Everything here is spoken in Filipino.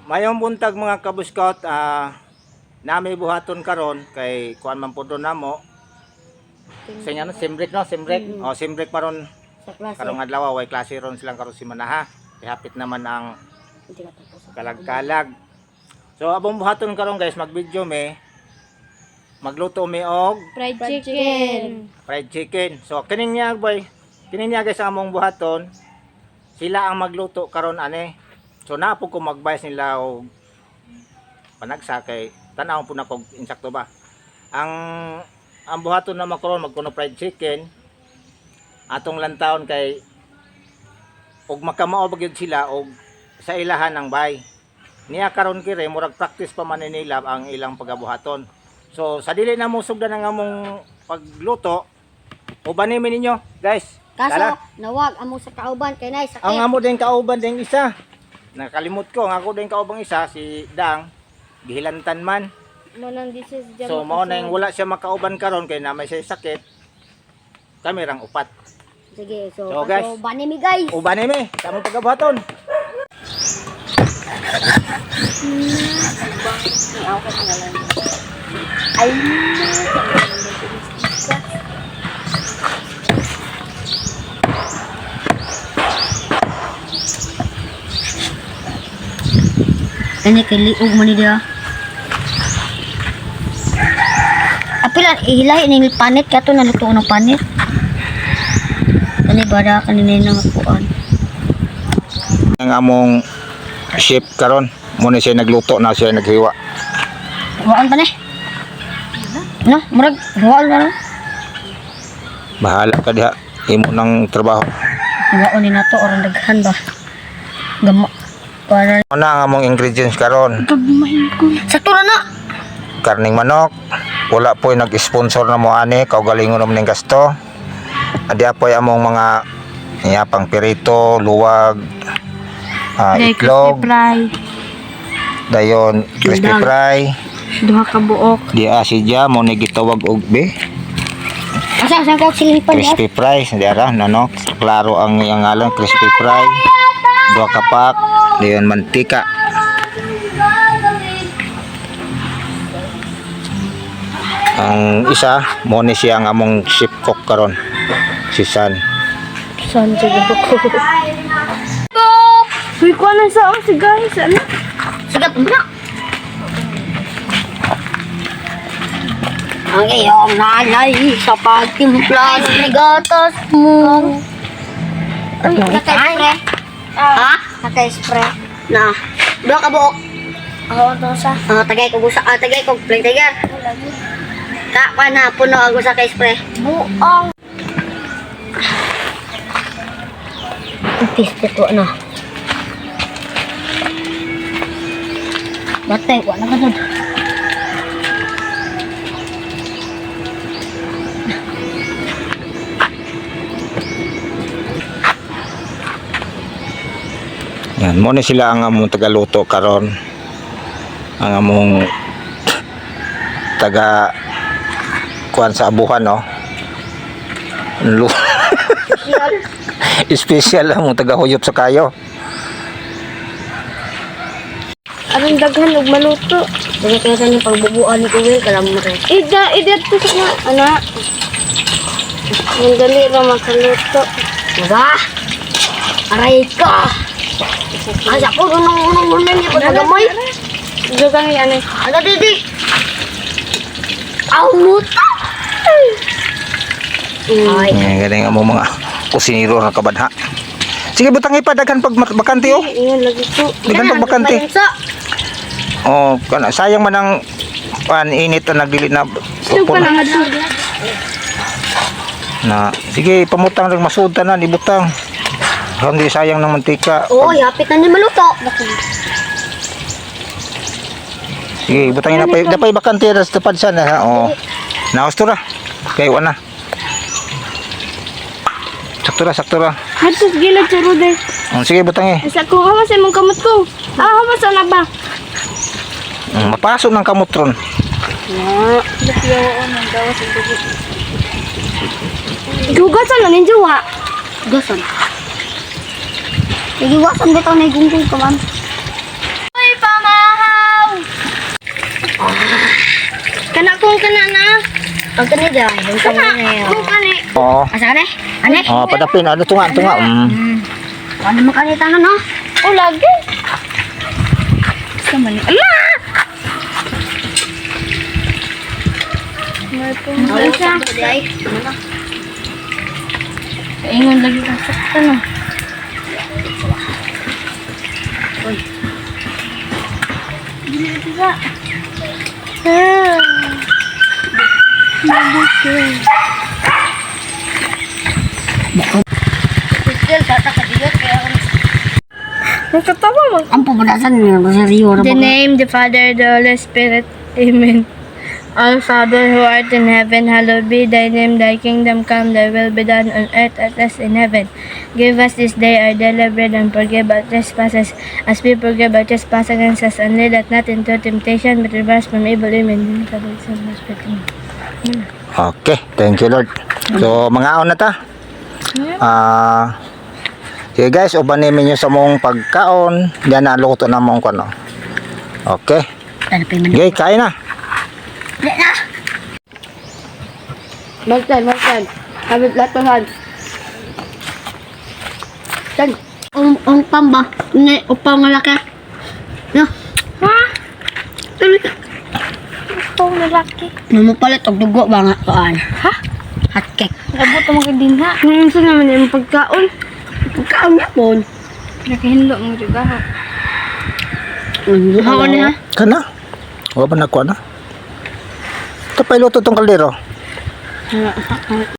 Mayong buntag mga kabuskot, nami buhaton karon kay kuan man pud namo. Sa inyo simbrek no, simbrek. O simbrek paron Sa klase. karong adlaw way klase ron silang karon si Manaha. Ihapit naman ang kalag-kalag. So abong buhaton karon guys, mag-video me. Magluto mi og Fried chicken. fried chicken. So kining niya boy, kining niya guys ang among buhaton. Sila ang magluto karon ani. So napo ko magbayas nila og panagsa kay tanaw po na kog insakto ba. Ang buhaton na makaron magkuno fried chicken. Atong lantawon kay og makamao ba gyud sila og sa ilahan ng bay. Niya karon kire murag practice pa man nila ang ilang pagabuhaton. So sa dili na mo sugdan ang among pagluto, ubanin mi ninyo, guys. Kaso, Dala. nawag amo sa kauban kay nay sakit. Ang amo din kauban din isa. Nakalimot ko, ang ako din kaubang isa si Dang gihilantan man. Mo nang disease So mao na yung wala siya makauban karon kay na may siya sakit. Kami rang upat. Sige, so, So, guys. bani mi guys. Ubanin mi sa among pagabuhaton. Ay. Kani kay liog man dia. Apilan ihilahi ning panit kato naluto ng panit. Kani bada kanina nang kuan. Ang among chef karon mo na siya nagluto na siya naghiwa. Waan pa ni? No, murag waan na. Bahala ka diha imo nang trabaho. Waan ni nato orang daghan ba. Gama para Ano ang among ingredients karon? pagmahin ko. Sakto ra na. Karning manok. Wala po nag-sponsor na mo ani, kaugalingon naman ning gasto. Adi apoy among mga pang pirito, luwag, itlog, Fry. dayon crispy Udang. fry, Duha ka buok. di asidya mo ni gitawag og be, Asa ko silipan ya? crispy fry, diara nano, klaro ang iyang ngalan crispy fry, duha ka pak, dayon mantika. Ang isa mo ni siya ang among chef cook karon, si San. San sige ko. Uy, ko na sa si guys. Ano? Sigat mo. Ang iyong nanay sa pagtimpla ng gatas mo. Naka-spray? Ha? Naka-spray? Na. Dua ka buok? Oo, dosa. Tagay ko gusa. Tagay ko. Play tiger. Ka pa na. Puno ako sa ka-spray. Buong. Piste to na. Batay ko na ka. Yan, mo ni sila ang among tagaluto karon. Ang among taga kuan sa abuhan no. Special ang among taga huyop sa kayo. Anong daghan og maluto? Dili kaya sa ni pagbubuan ni Kuwil kalam mo rin. Ida to sa na ana. Ang dali ra makaluto. Maga. Aray ka. Asa ko nung ni pagamoy. Dagang yan eh. Ano didi? Aw muta. Ay. Yan galing among mga kusinero ng kabadha. Sige butang ipadaghan pag bakante oh. Ingon lagi to. Daghan pag bakante. Oh, kana sayang man ang init na nagdili na. Na sige pamutang ring masuda na ni butang. Hindi sayang ng mantika. Oo, yapit na ni maluto. Sige, butangin na pa. Dapay bakante na sa tapad sana ha. Oh. Naos to ra. Kay wala. Sakto ra. Hatos gilid sa rude. Sige butang Asa ko hawas imong kamot ko. Hawas na ba? Mapasok ng kamutron. Na, batiyawan ng gawas ang dugo. Gugasan na ninyo wa. Gugasan. Igiwasan bitaw na gunggong ka man. Ay, Kana kung kana na. Pag kani dyan, yung kana kung kani. Oo. Asa kani? Ane? Oh, padapin. Ano tunga. Ano man kani tangan no? Oh, lagi. Sa mali. Ala! Ano siya? Kaingon lagi ka sakta no. Uy. Dili ka. Still, tata ka diyot kaya nakatawa mo. Ang pumulasan niya sa Rio. The name, the Father, the Holy Spirit. Amen. Our Father who art in heaven, hallowed be thy name, thy kingdom come, thy will be done on earth as it is in heaven. Give us this day our daily bread and forgive our trespasses as we forgive our trespass against us, and lead us not into temptation, but deliver us from evil. Amen. Okay. Thank you, Lord. So, mga aon na ta. Sige guys, ubanin ninyo sa mong pagkaon. Diyan na luto na mong kono. Okay. Okay, kain na. Magtan. Habit latuhan. Tan. Ang pamba. Ni upang malaki. No. Ha? Tuloy ka. Upang malaki. Mamupalit og dugo ba nga kaan? Ha? Hot cake. Abot mo kay din ha. Sa naman yung pagkaon. Pagkaon niya po. Nakahinlo mo juga ha. Ako ni ha? Kana? Wala ba nakuha na? Ito pa iluto tong kaldero.